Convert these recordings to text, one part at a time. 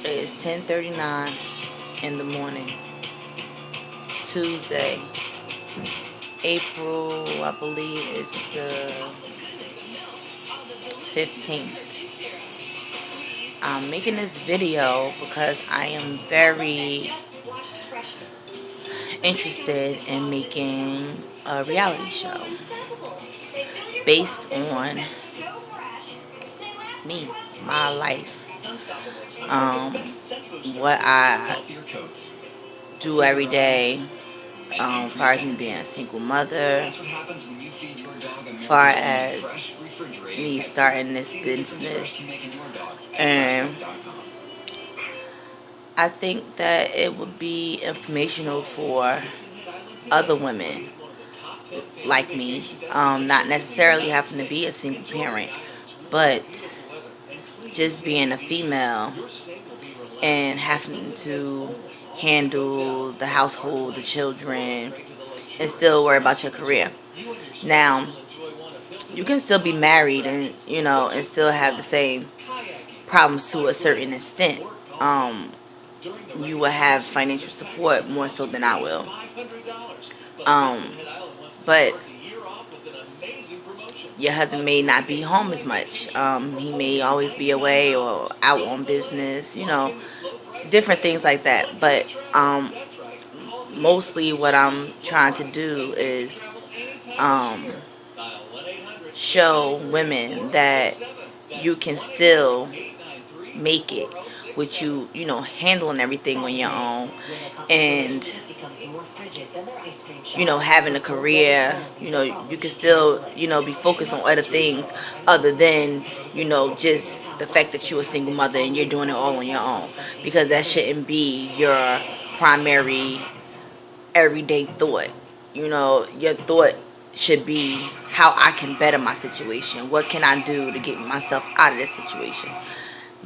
It's 10:39 in the morning, Tuesday, April, I believe it's the 15th. I'm making this video because I am very interested in making a reality show based on me, my life, what I do every day, far as me being a single mother, far as me starting this business. And I think that it would be informational for other women like me, not necessarily having to be a single parent, but just being a female and having to handle the household, the children, and still worry about your career. Now, you can still be married and, and still have the same problems to a certain extent. You will have financial support more so than I will. But your husband may not be home as much. He may always be away or out on business, different things like that. But mostly what I'm trying to do is show women that you can still make it with you, handling everything on your own, and having a career. You can still, be focused on other things other than, just the fact that you're a single mother and you're doing it all on your own, because that shouldn't be your primary everyday thought. Your thought should be how I can better my situation. What can I do to get myself out of this situation?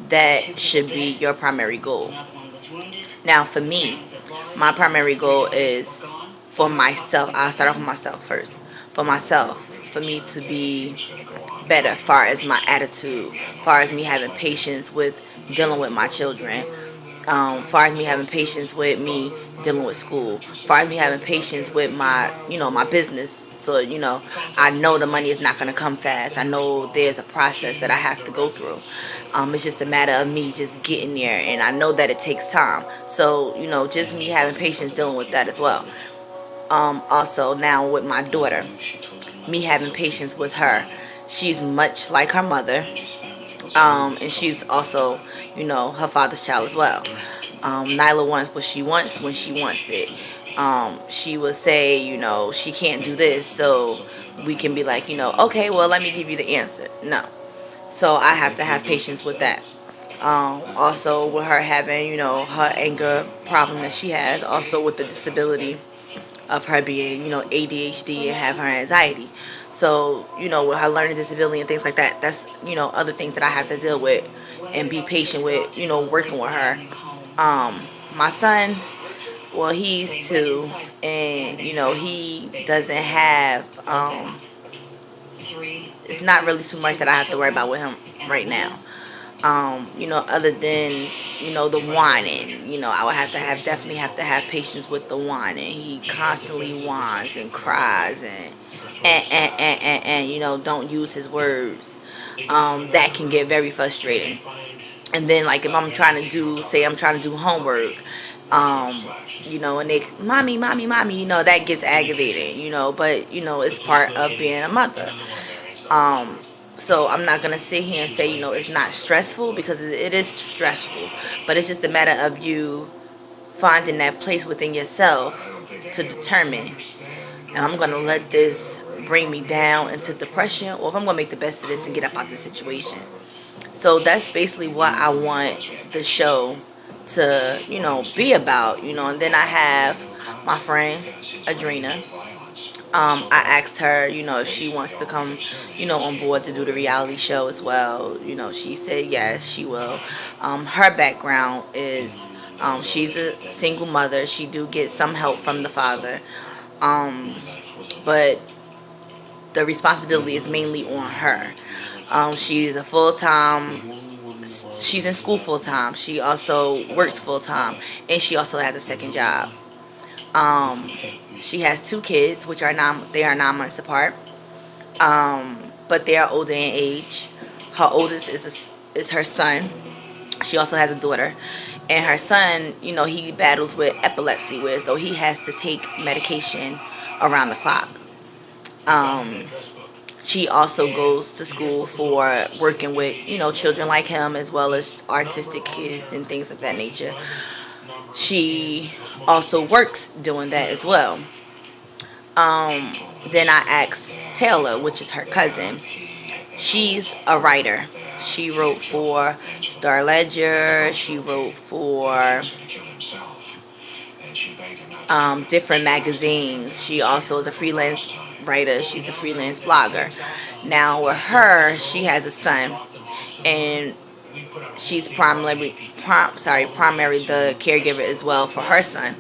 That should be your primary goal. Now, for me, my primary goal is for myself. I'll start off with myself first. For myself, for me to be better, far as my attitude, far as me having patience with dealing with my children, far as me having patience with me dealing with school, far as me having patience with my, my business. So, I know the money is not going to come fast. I know there's a process that I have to go through. It's just a matter of me just getting there, and I know that it takes time. So, just me having patience dealing with that as well. Also, now with my daughter, me having patience with her. She's much like her mother, and she's also, her father's child as well. Nyla wants what she wants when she wants it. She will say, she can't do this, so we can be like, okay, well, let me give you the answer. No. So I have to have patience with that. Also with her having, her anger problem that she has, also with the disability of her being, ADHD and have her anxiety. So, with her learning disability and things like that, that's, other things that I have to deal with and be patient with, working with her. My son, well, he's 2, and, he doesn't have, it's not really too much that I have to worry about with him right now. Other than, the whining, I would definitely have to have patience with the whining. He constantly whines and cries and don't use his words. That can get very frustrating. And then, like, if I'm trying to do homework, and they, mommy, that gets aggravating, but, it's part of being a mother. So I'm not going to sit here and say, it's not stressful, because it is stressful. But it's just a matter of you finding that place within yourself to determine, and I'm going to let this bring me down into depression, or if I'm going to make the best of this and get up out of the situation. So that's basically what I want the show to, be about, and then I have my friend, Adrena. I asked her, if she wants to come, on board to do the reality show as well. She said yes, she will. Her background is, she's a single mother. She do get some help from the father. But the responsibility is mainly on her. She's a full-time, she's in school full-time. She also works full-time, and she also has a second job. She has 2 kids, which are they are 9 months apart. But they are older in age. Her oldest is her son. She also has a daughter, and her son, he battles with epilepsy, whereas though he has to take medication around the clock. She also goes to school for working with, children like him, as well as artistic kids and things of that nature. She also works doing that as well. Then I asked Taylor, which is her cousin. She's a writer. She wrote for Star Ledger. She wrote for different magazines. She also is a freelance writer. She's a freelance blogger. Now with her, she has a son, and she's primarily the caregiver as well for her son.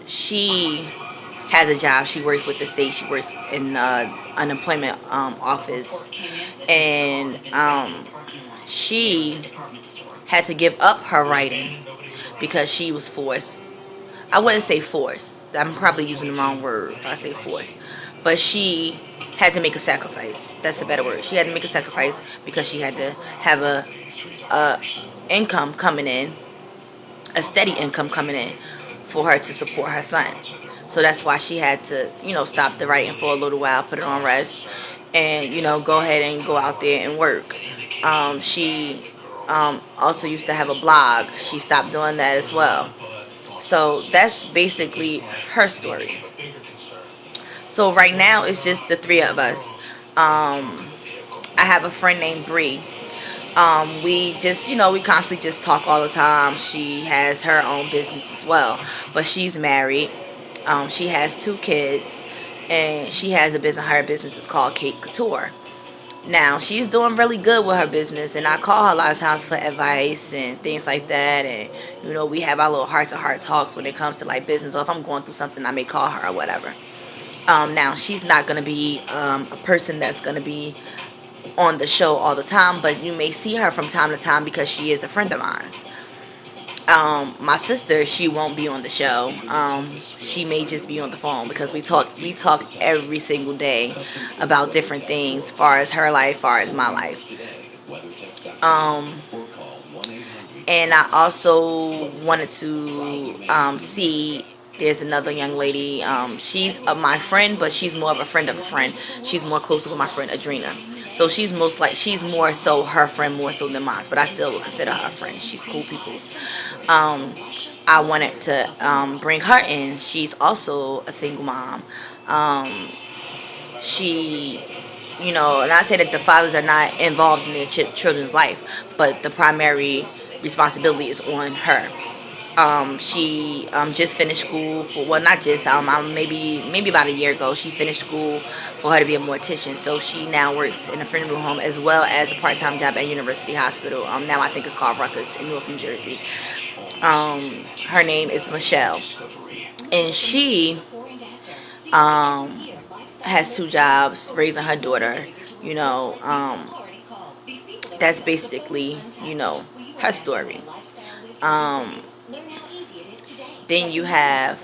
She has a job. She works with the state. She works in unemployment office, and she had to give up her writing because she was forced. I wouldn't say forced. I'm probably using the wrong word if I say forced. But she had to make a sacrifice. That's a better word. She had to make a sacrifice because she had to have a income coming in, a steady income coming in for her to support her son. So that's why she had to, stop the writing for a little while, put it on rest, and, go ahead and go out there and work. She also used to have a blog. She stopped doing that as well. So that's basically her story. So right now it's just the 3 of us. I have a friend named Bree. We just, we constantly just talk all the time. She has her own business as well, but she's married. She has 2 kids, and she has a business. Her business is called Kate Couture. Now, she's doing really good with her business, and I call her a lot of times for advice and things like that, and, we have our little heart-to-heart talks when it comes to, like, business, or if I'm going through something, I may call her or whatever. Now, she's not going to be a person that's going to be on the show all the time, but you may see her from time to time because she is a friend of mine. My sister, she won't be on the show. She may just be on the phone because we talk every single day about different things, far as her life, far as my life. And I also wanted to see, there's another young lady. She's my friend, but she's more of a friend of a friend. She's more closer with my friend Adrena. So she's more so her friend more so than mine, but I still would consider her a friend. She's cool people's. I wanted to bring her in. She's also a single mom. She, and I say that the fathers are not involved in their children's life, but the primary responsibility is on her. She just finished school for, well, not just, maybe about a year ago, she finished school for her to be a mortician. So she now works in a funeral home as well as a part-time job at University Hospital. Now I think it's called Rutgers in Newark, New Jersey. Her name is Michelle. And she has 2 jobs, raising her daughter. That's basically, her story. Then you have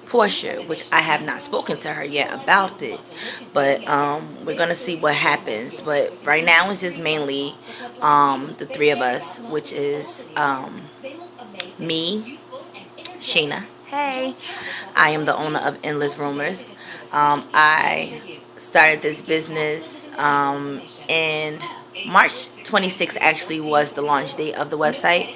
Portia, which I have not spoken to her yet about it, but we're gonna see what happens. But right now it's just mainly the 3 of us, which is me, Sheena. Hey, I am the owner of Endless Rumors. I started this business in March 26th. Actually, was the launch date of the website.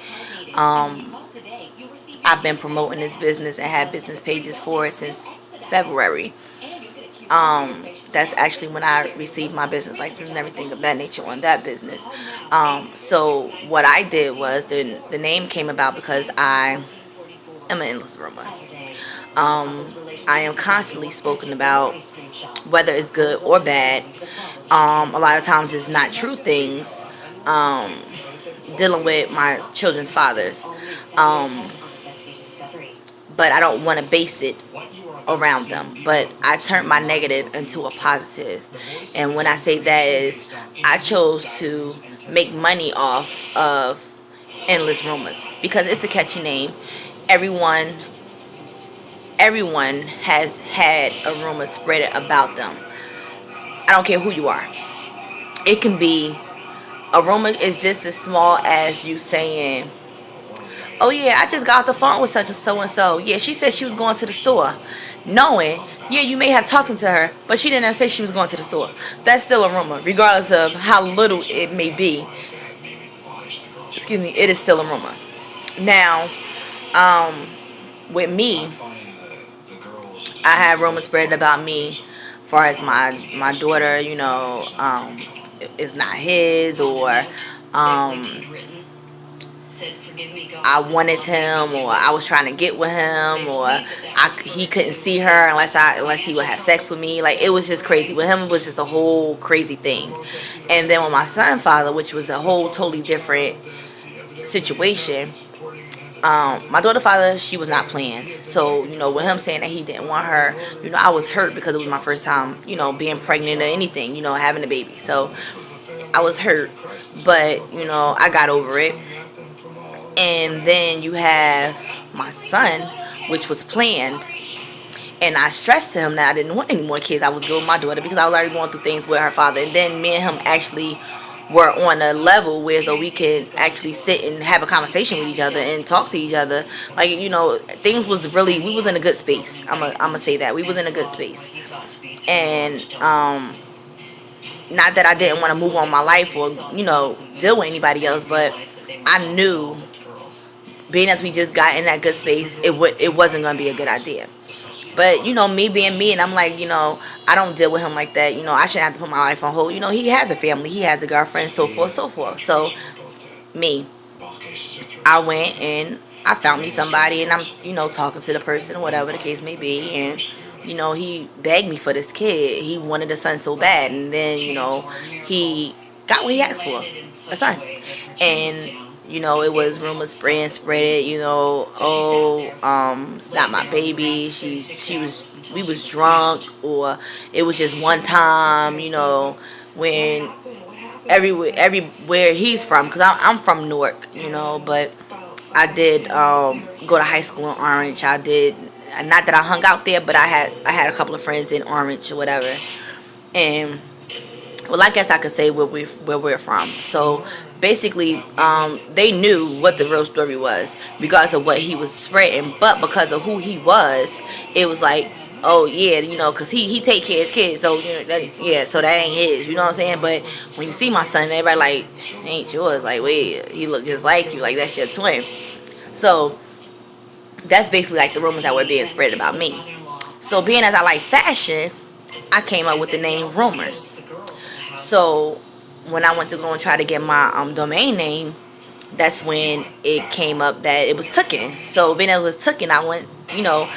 I've been promoting this business and had business pages for it since February. That's actually when I received my business license and everything of that nature on that business. So what I did was, the name came about because I am an endless rumor. I am constantly spoken about, whether it's good or bad. A lot of times it's not true things, dealing with my children's fathers. But I don't want to base it around them, but I turned my negative into a positive. And when I say that is, I chose to make money off of endless rumors because it's a catchy name. Everyone has had a rumor spread about them. I don't care who you are. It can be, a rumor is just as small as you saying, oh yeah, I just got off the phone with such and so and so. Yeah, she said she was going to the store. Knowing, yeah, you may have talked to her, but she didn't say she was going to the store. That's still a rumor, regardless of how little it may be. Excuse me, it is still a rumor. Now, with me, I had rumors spread about me, as far as my daughter, you know, is not his, or I wanted him, or I was trying to get with him, or he couldn't see her unless he would have sex with me. Like, it was just crazy. With him, it was just a whole crazy thing. And then with my son's father, which was a whole totally different situation, my daughter's father, she was not planned. So, you know, with him saying that he didn't want her, you know, I was hurt because it was my first time, you know, being pregnant or anything, you know, having a baby. So I was hurt, but, you know, I got over it. And then you have my son, which was planned. And I stressed to him that I didn't want any more kids. I was good with my daughter because I was already going through things with her father. And then me and him actually were on a level where so we could actually sit and have a conversation with each other and talk to each other. Like, you know, things was really, we was in a good space. I'm gonna say that. We was in a good space. And not that I didn't want to move on my life or, you know, deal with anybody else, but I knew, being as we just got in that good space, it wasn't going to be a good idea. But, you know, me being me, and I'm like, you know, I don't deal with him like that. You know, I shouldn't have to put my life on hold. You know, he has a family. He has a girlfriend, so forth, so forth. So, me, I went and I found me somebody, and I'm, you know, talking to the person, whatever the case may be. And, you know, he begged me for this kid. He wanted a son so bad. And then, you know, he got what he asked for, a son. And, you know, it was rumors spread, you know, it's not my baby, we was drunk, or it was just one time, you know, when everywhere he's from, because I'm from Newark, you know, but I did go to high school in Orange. I did, not that I hung out there, but I had a couple of friends in Orange or whatever, and, well, I guess I could say where we're from. So basically, they knew what the real story was because of what he was spreading, but because of who he was, it was like, oh yeah, you know, because he take care of his kids, so, you know, so that ain't his, you know what I'm saying? But when you see my son, everybody like, ain't yours, like, wait, he look just like you, like, that's your twin. So that's basically like the rumors that were being spread about me. So being as I like fashion, I came up with the name Rumors. So when I went to go and try to get my domain name, that's when it came up that it was taken. So being it was taken, I went, you know,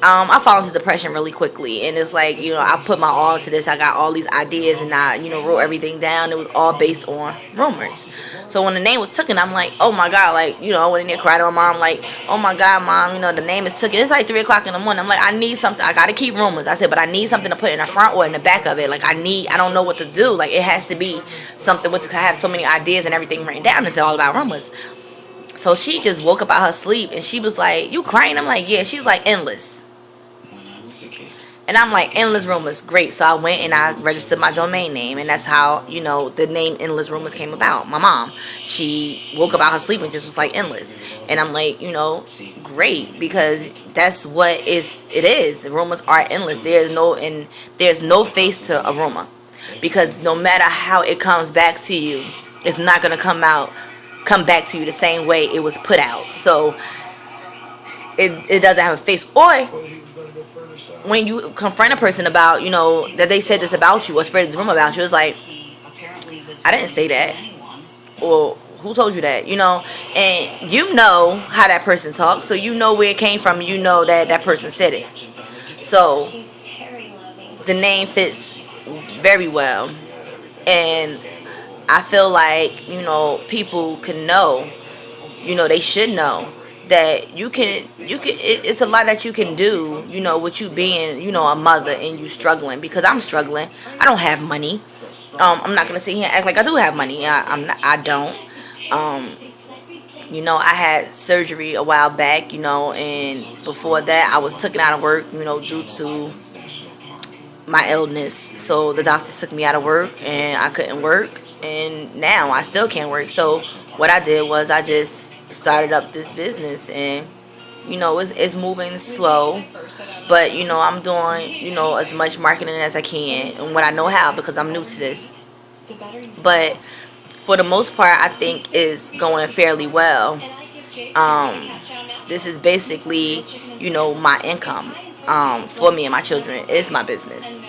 I fall into depression really quickly, and it's like, you know, I put my all into this. I got all these ideas, and I, you know, wrote everything down. It was all based on rumors. So when the name was taken, I'm like, oh my God, like, you know, I went in there, cried to my mom, like, oh my God, Mom, you know, the name is taken. It's like 3 o'clock in the morning. I'm like, I need something. I gotta keep rumors. I said, but I need something to put in the front or in the back of it. Like, I don't know what to do. Like, it has to be something which I have so many ideas and everything written down. It's all about rumors. So she just woke up out her sleep, and she was like, you crying? I'm like, yeah. She was like, endless. And I'm like, Endless Rumors, great. So I went and I registered my domain name, and that's how, you know, the name Endless Rumors came about. My mom, she woke up out her sleep and just was like, endless. And I'm like, you know, great, because that's what it is. The rumors are endless. There's no face to a rumor, because no matter how it comes back to you, it's not going to come back to you the same way it was put out. So it doesn't have a face. Or when you confront a person about, you know, that they said this about you or spread this rumor about you, it's like, I didn't say that. Or who told you that? You know, and you know how that person talks, so you know where it came from. You know that that person said it. So the name fits very well, and I feel like, you know, people can know, you know, they should know that it's a lot that you can do, with you being, a mother and you struggling, because I'm struggling. I don't have money. I'm not gonna sit here and act like I do have money. I don't. I had surgery a while back, and before that I was taken out of work, due to my illness. So the doctors took me out of work and I couldn't work, and now I still can't work. So what I did was I just started up this business, and it's moving slow, but I'm doing as much marketing as I can and what I know how, because I'm new to this. But for the most part, I think it's going fairly well. This is basically my income, for me and my children. Is my business.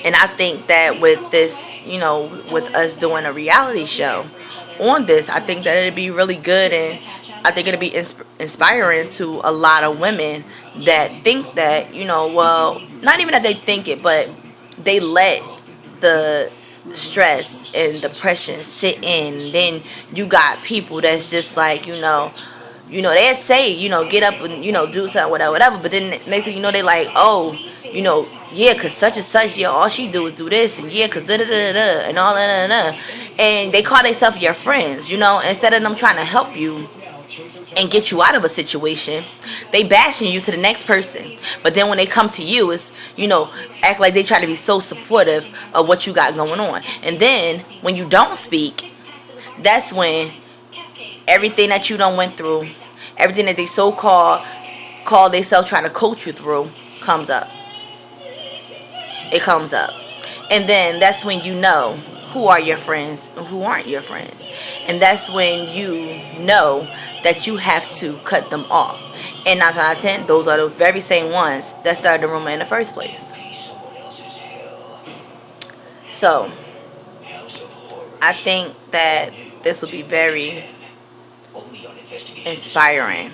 And I think that with this, with us doing a reality show on this, I think that it'd be really good, and I think it'd be inspiring to a lot of women that think that, well, not even that they think it, but they let the stress and depression sit in. Then you got people that's just like, they'd say, get up and, do something, whatever. But then next thing you know, they like, oh, yeah, because such and such, yeah, all she do is do this, and yeah, because da-da-da-da-da, and all that. And they call themselves your friends, instead of them trying to help you and get you out of a situation, they bashing you to the next person. But then when they come to you, it's, act like they try to be so supportive of what you got going on. And then when you don't speak, that's when everything that you done went through, everything that they call themselves trying to coach you through, comes up. It comes up. And then that's when you know who are your friends and who aren't your friends. And that's when you know that you have to cut them off. And 9 out of 10, those are the very same ones that started the rumor in the first place. So, I think that this will be very inspiring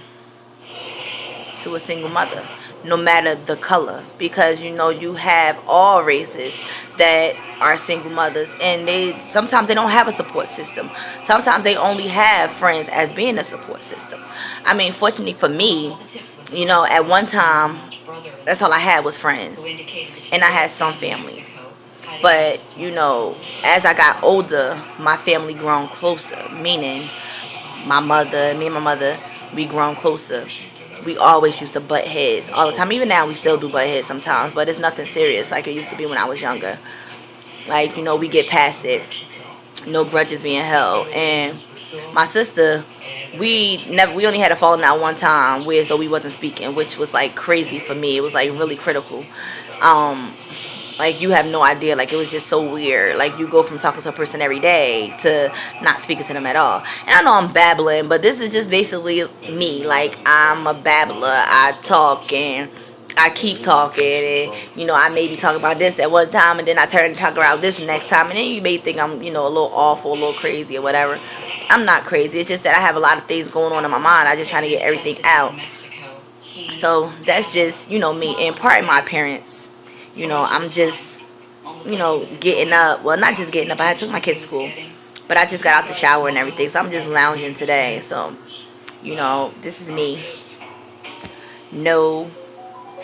to a single mother, no matter the color, because you have all races that are single mothers, and sometimes they don't have a support system. Sometimes they only have friends as being a support system. I mean, fortunately for me, at one time, that's all I had was friends, and I had some family. But as I got older, my family grown closer, meaning me and my mother, we grown closer. We always used to butt heads all the time. Even now, we still do butt heads sometimes, but it's nothing serious like it used to be when I was younger. Like, we get past it. No grudges being held. And my sister, we only had a falling out one time, where so we wasn't speaking, which was like crazy for me. It was like really critical. Like, you have no idea. Like, it was just so weird. Like, you go from talking to a person every day to not speaking to them at all. And I know I'm babbling, but this is just basically me. Like, I'm a babbler. I talk and I keep talking. And, I maybe talk about this at one time, and then I turn to talk about this the next time. And then you may think I'm, a little awful, a little crazy or whatever. I'm not crazy. It's just that I have a lot of things going on in my mind. I just trying to get everything out. So, that's just, me. And part of my parents. I'm just, getting up. Well, not just getting up. I had took my kids to school. But I just got out the shower and everything. So I'm just lounging today. So, this is me. No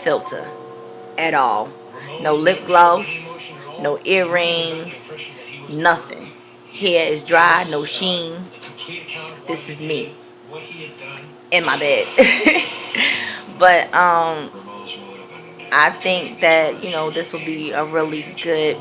filter at all. No lip gloss. No earrings. Nothing. Hair is dry. No sheen. This is me. In my bed. But, I think that, this will be a really good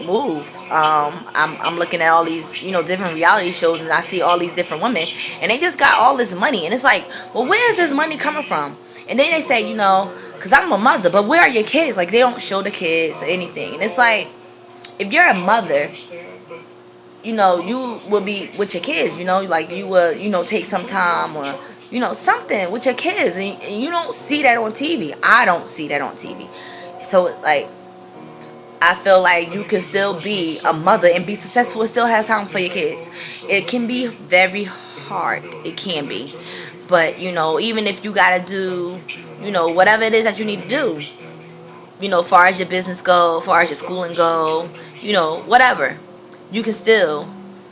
move. I'm looking at all these, different reality shows, and I see all these different women, and they just got all this money. And it's like, well, where is this money coming from? And then they say, because I'm a mother, but where are your kids? Like, they don't show the kids or anything. And it's like, if you're a mother, you will be with your kids, like you will, take some time or something with your kids, and you don't see that on TV. I don't see that on TV. So, like, I feel like you can still be a mother and be successful and still have time for your kids. It can be very hard. It can be. But, even if you got to do, whatever it is that you need to do, as far as your business go, as far as your schooling go, whatever, you can still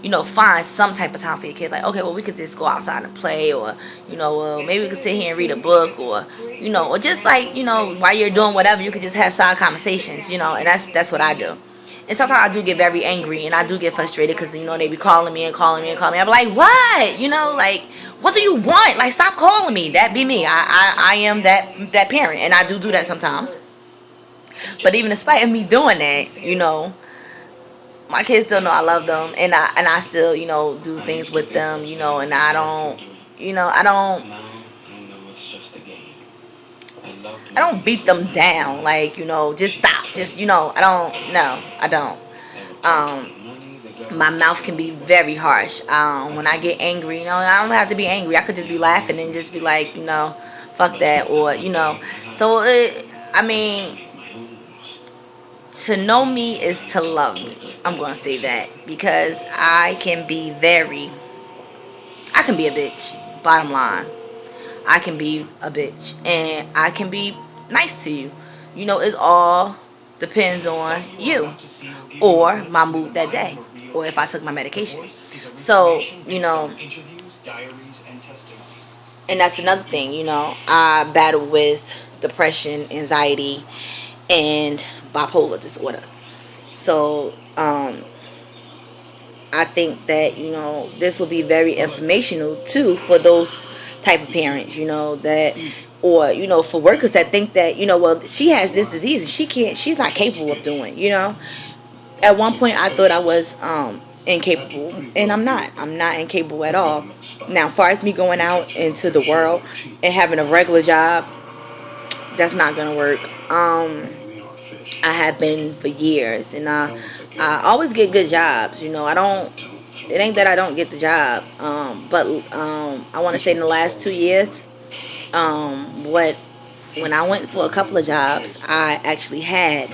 you know, find some type of time for your kids. Like, okay, well, we could just go outside and play, or, you know, maybe we could sit here and read a book, or, you know, or just like, you know, while you're doing whatever, you could just have side conversations, you know, and that's what I do. And sometimes I do get very angry, and I do get frustrated because, you know, they be calling me and calling me and calling me. I'm like, what? You know, like, what do you want? Like, stop calling me. That be me. I am that parent, and I do that sometimes. But even in spite of me doing that, you know, my kids still know I love them, and I still, you know, do things with them, you know, and I don't beat them down, like, you know, just stop, just, you know, I don't. My mouth can be very harsh. When I get angry, you know, I don't have to be angry. I could just be laughing and just be like, you know, fuck that, or, you know. So, I mean, to know me is to love me. I'm going to say that, because I can be a bitch, bottom line. I can be a bitch, and I can be nice to you. You know, it all depends on you, or my mood that day, or if I took my medication. So, you know, and that's another thing, you know, I battle with depression, anxiety, and bipolar disorder. So, I think that, you know, this will be very informational too for those type of parents, you know, that, or, you know, for workers that think that, you know, well, she has this disease and she's not capable of doing, you know. At one point I thought I was incapable, and I'm not incapable at all. Now, as far as me going out into the world and having a regular job, that's not gonna work. I have been for years, and I always get good jobs, you know. It ain't that I don't get the job, but I want to say in the last 2 years, when I went for a couple of jobs, I actually had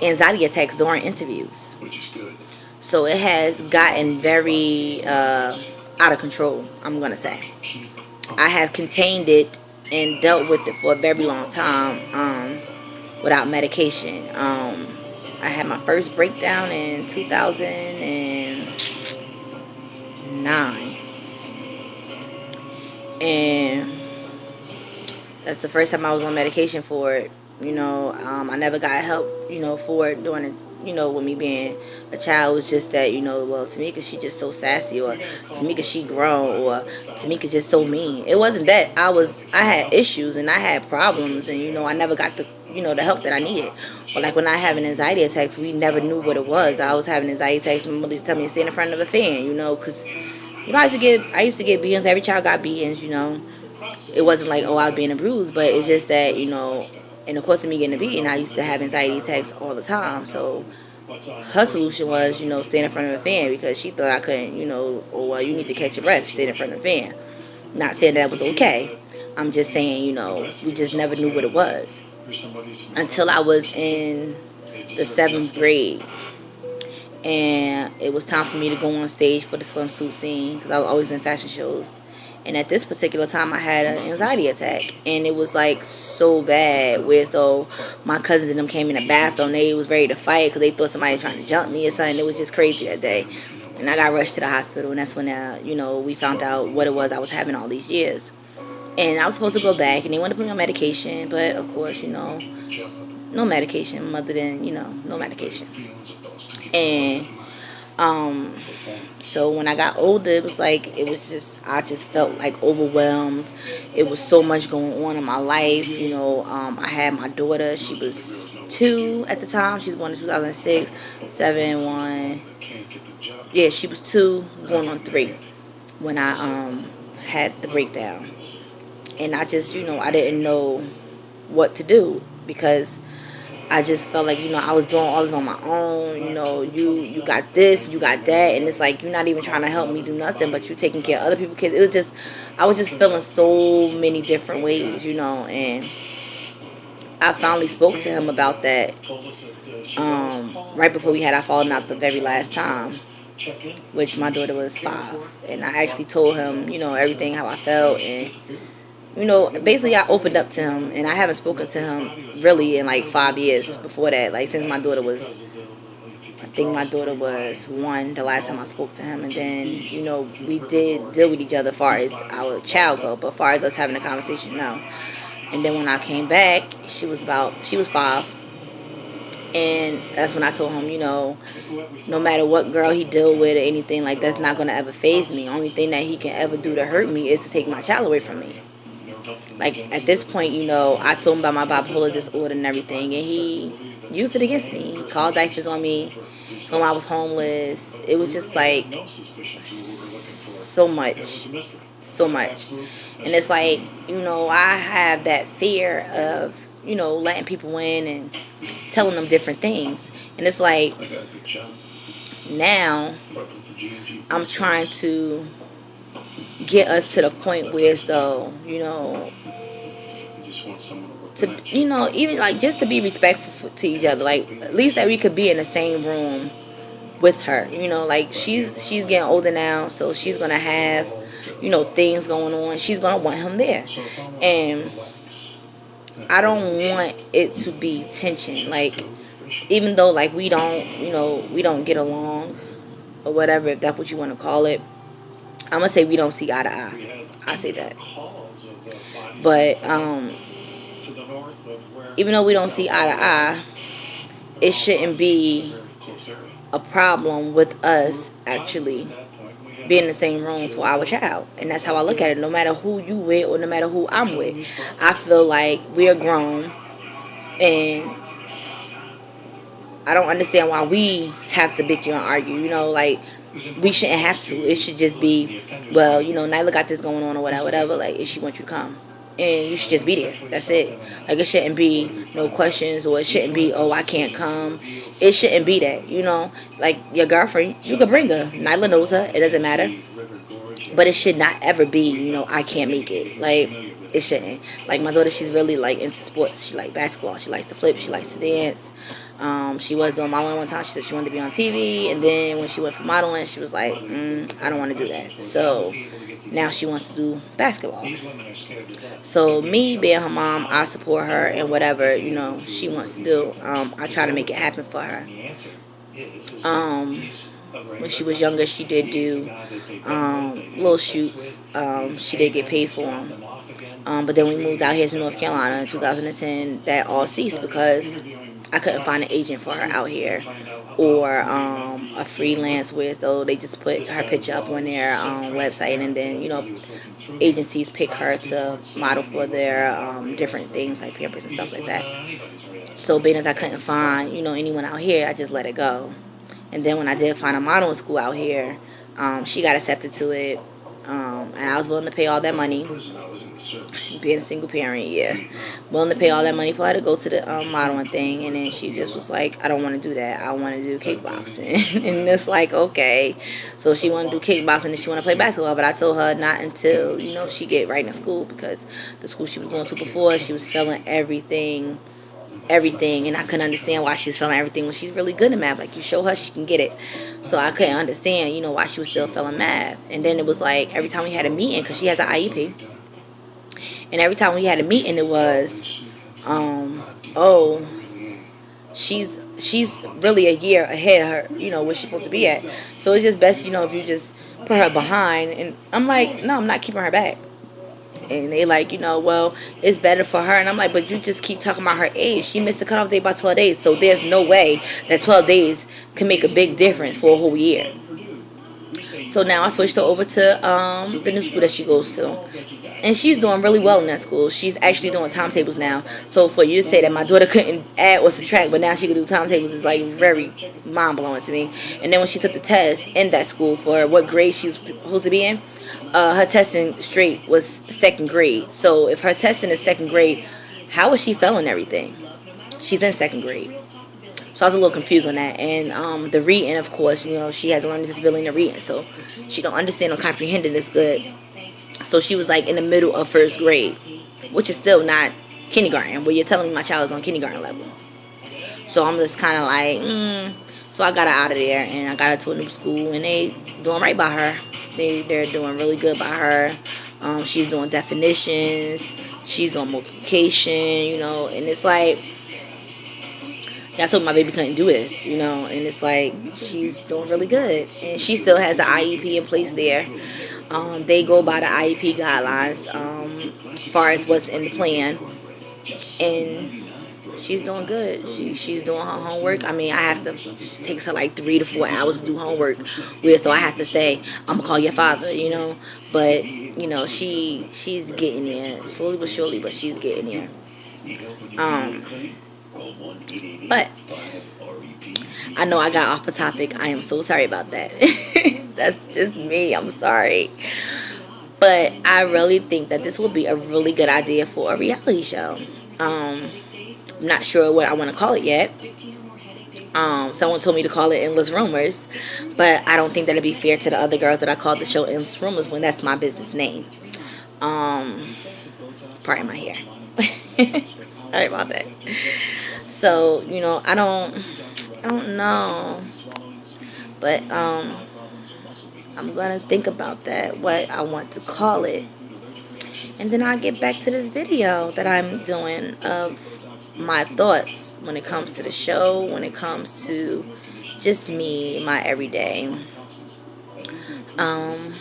anxiety attacks during interviews. So it has gotten very out of control, I'm going to say. I have contained it and dealt with it for a very long time without medication. I had my first breakdown in 2009. And that's the first time I was on medication for it. You know, I never got help, you know, for it during it. You know, with me being a child, it was just that, you know, well, Tamika, she just so sassy, or Tamika, she grown, or Tamika just so mean. It wasn't that. I had issues and I had problems, and, you know, I never got the, you know, the help that I needed. Or like when I having anxiety attacks, we never knew what it was. I was having anxiety attacks, and my mother used to tell me to stand in front of a fan, you know, because, you know, I used to get beatings. Every child got beatings, you know. It wasn't like, oh, I was being abused, but it's just that, you know, in the course of me getting a beating, I used to have anxiety attacks all the time. So her solution was, you know, stand in front of a fan, because she thought I couldn't, you know, or, well, you need to catch your breath, stand in front of a fan. Not saying that was okay. I'm just saying, you know, we just never knew what it was until I was in the 7th grade. And it was time for me to go on stage for the swimsuit scene, because I was always in fashion shows. And at this particular time, I had an anxiety attack. And it was, like, so bad, where though my cousins and them came in the bathroom, they was ready to fight because they thought somebody was trying to jump me or something. It was just crazy that day. And I got rushed to the hospital, and that's when, you know, we found out what it was I was having all these years. And I was supposed to go back, and they wanted to put me on medication. But, of course, you know, no medication other than, you know, no medication. And so when I got older, it was like, I just felt like overwhelmed. It was so much going on in my life. You know, I had my daughter. She was 2 at the time. She was born in 2006. 7, 1. Yeah, she was 2, going on 3 when I had the breakdown. And I just, you know, I didn't know what to do, because I just felt like, you know, I was doing all of it on my own. You know, you got this, you got that, and it's like, you're not even trying to help me do nothing, but you taking care of other people's kids. It was just, I was just feeling so many different ways, you know, and I finally spoke to him about that right before we had our falling out the very last time, which my daughter was 5, and I actually told him, you know, everything, how I felt, and, you know, basically I opened up to him, and I haven't spoken to him really in like 5 years before that, like since my daughter was I think my daughter was 1 the last time I spoke to him, and then, you know, we did deal with each other as far as our child go, but as far as us having a conversation, no. And then when I came back, she was 5. And that's when I told him, you know, no matter what girl he deal with or anything, like, that's not going to ever faze me. Only thing that he can ever do to hurt me is to take my child away from me. Like, at this point, you know, I told him about my bipolar disorder and everything, and he used it against me. He called diapers on me when I was homeless. It was just like so much. And it's like, you know, I have that fear of, you know, letting people in and telling them different things. And it's like, now I'm trying to get us to the point where it's though, you know, to, you know, even like just to be respectful to each other, like at least that we could be in the same room with her, you know, like she's getting older now, so she's gonna have, you know, things going on. She's gonna want him there, and I don't want it to be tension. Like, even though like we don't, you know, we don't get along or whatever, if that's what you want to call it, I'm gonna say we don't see eye to eye. I say that, but even though we don't see eye to eye, it shouldn't be a problem with us actually being in the same room for our child. And that's how I look at it. No matter who you with or no matter who I'm with, I feel like we're grown, and I don't understand why we have to bicker and argue. You know, like, we shouldn't have to. It should just be, well, you know, Nyla got this going on or whatever. Like, if she wants you to come, and you should just be there. That's it. Like, it shouldn't be no questions, or it shouldn't be, oh, I can't come. It shouldn't be that, you know. Like, your girlfriend, you could bring her. Nyla knows her. It doesn't matter. But it should not ever be, you know, I can't make it. Like, it shouldn't. Like, my daughter, she's really, like, into sports. She likes basketball. She likes to flip. She likes to dance. She was doing modeling one time. She said she wanted to be on TV. And then when she went for modeling, she was like, I don't want to do that. So now she wants to do basketball. So me being her mom, I support her in whatever, you know, she wants to do. I try to make it happen for her. When she was younger, she did do little shoots. She did get paid for them. But then we moved out here to North Carolina in 2010. That all ceased because I couldn't find an agent for her out here, or a freelance where so they just put her picture up on their website, and then, you know, agencies pick her to model for their different things like Pampers and stuff like that. So being as I couldn't find, you know, anyone out here, I just let it go. And then when I did find a modeling school out here, she got accepted to it, and I was willing to pay all that money. Being a single parent, yeah, willing to pay all that money for her to go to the modeling thing. And then she just was like, I don't want to do that. I want to do kickboxing. And it's like, okay. So she want to do kickboxing and she want to play basketball. But I told her not until, you know, she get right in school, because the school she was going to before, she was failing everything. And I couldn't understand why she was failing everything when she's really good in math. Like, you show her, she can get it. So I couldn't understand, you know, why she was still failing math. And then it was like, every time we had a meeting, because she has an IEP, and every time we had a meeting, it was, oh, she's really a year ahead of her, you know, where she's supposed to be at. So it's just best, you know, if you just put her behind. And I'm like, no, I'm not keeping her back. And they like, you know, well, it's better for her. And I'm like, but you just keep talking about her age. She missed the cutoff date by 12 days. So there's no way that 12 days can make a big difference for a whole year. So now I switched her over to the new school that she goes to. And she's doing really well in that school. She's actually doing timetables now. So for you to say that my daughter couldn't add or subtract, but now she can do timetables, is like very mind-blowing to me. And then when she took the test in that school for what grade she was supposed to be in, her testing straight was second grade. So if her testing is second grade, how is she failing everything? She's in second grade. So I was a little confused on that. And the reading, of course, you know, she has a learning disability in the reading. So she don't understand or comprehend it as good. So she was like in the middle of first grade, which is still not kindergarten, but you're telling me my child is on kindergarten level. So I'm just kind of like, So I got her out of there, and I got her to a new school, and they doing right by her. They're doing really good by her. She's doing definitions. She's doing multiplication, you know, and it's like, I told my baby couldn't do this, you know, and it's like she's doing really good, and she still has an IEP in place there. They go by the IEP guidelines, as far as what's in the plan, and she's doing good. She's doing her homework. I mean, it takes her like 3 to 4 hours to do homework, so I have to say, I'm gonna call your father, you know. But you know, she's getting there slowly but surely, but she's getting there. But I know I got off the topic. I am so sorry about that. That's just me. I'm sorry. But I really think that this would be a really good idea for a reality show. I'm not sure what I want to call it yet. Someone told me to call it Endless Rumors, but I don't think that it'd be fair to the other girls that I called the show Endless Rumors when that's my business name. Pardon my hair. Sorry about that. So, you know, I don't know. But I'm gonna think about that, what I want to call it. And then I'll get back to this video that I'm doing of my thoughts when it comes to the show, when it comes to just me, my everyday. I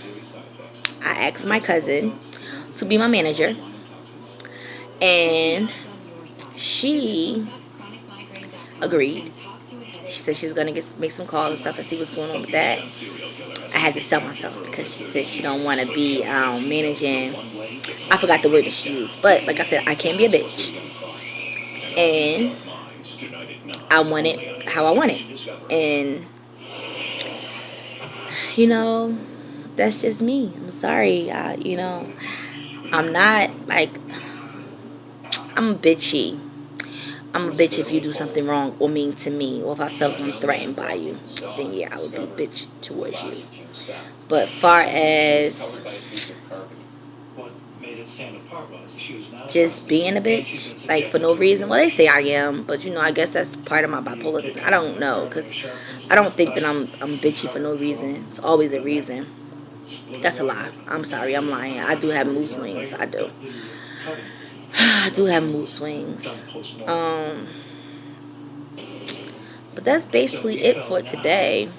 asked my cousin to be my manager, and she agreed. She said she was gonna make some calls and stuff and see what's going on with that. I had to sell myself because she said she don't want to be managing. I forgot the word that she used, but like I said, I can't be a bitch, and I want it how I want it, and you know, that's just me. I'm sorry, you know, I'm not like, I'm bitchy. I'm a bitch if you do something wrong or mean to me, or if I felt I'm threatened by you, then yeah, I would be a bitch towards you. But far as just being a bitch, like for no reason, well, they say I am, but you know, I guess that's part of my bipolar thing. I don't know, because I don't think that I'm bitchy for no reason. It's always a reason. That's a lie. I'm sorry, I'm lying. I do have mood swings. I do. I do have mood swings. But that's basically it for today.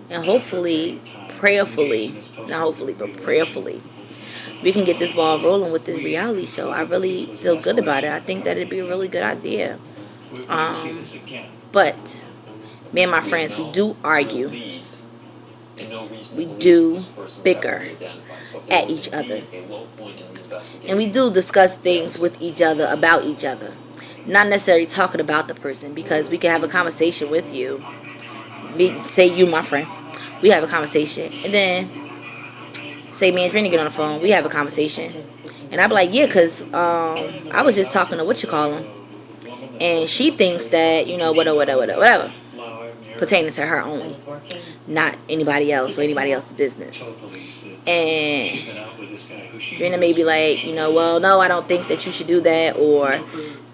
And hopefully, prayerfully, not hopefully, but prayerfully, we can get this ball rolling with this reality show. I really feel good about it. I think that it'd be a really good idea. But me and my friends, we do argue. We do bicker at each other, and we do discuss things with each other, about each other, not necessarily talking about the person, because we can have a conversation with you, say you my friend, we have a conversation, and then say me and Trina get on the phone, we have a conversation, and I be like, yeah, because I was just talking to what you call him, and she thinks that, you know, whatever, pertaining to her only, not anybody else or anybody else's business. And Drina may be like, you know, well, no, I don't think that you should do that, or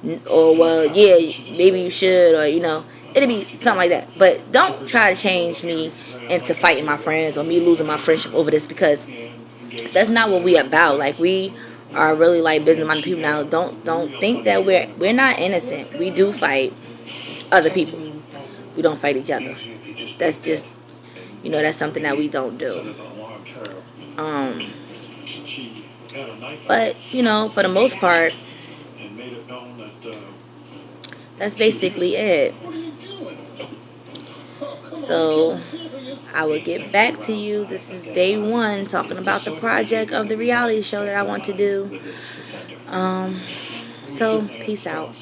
well, yeah, maybe you should, or you know, it'll be something like that. But don't try to change me into fighting my friends or me losing my friendship over this, because that's not what we about. Like, we are really like business-minded people now. Don't think that we're not innocent. We do fight other people. We don't fight each other. That's just, you know, that's something that we don't do. But, you know, for the most part, that's basically it. So, I will get back to you. This is day 1, talking about the project of the reality show that I want to do. So, peace out.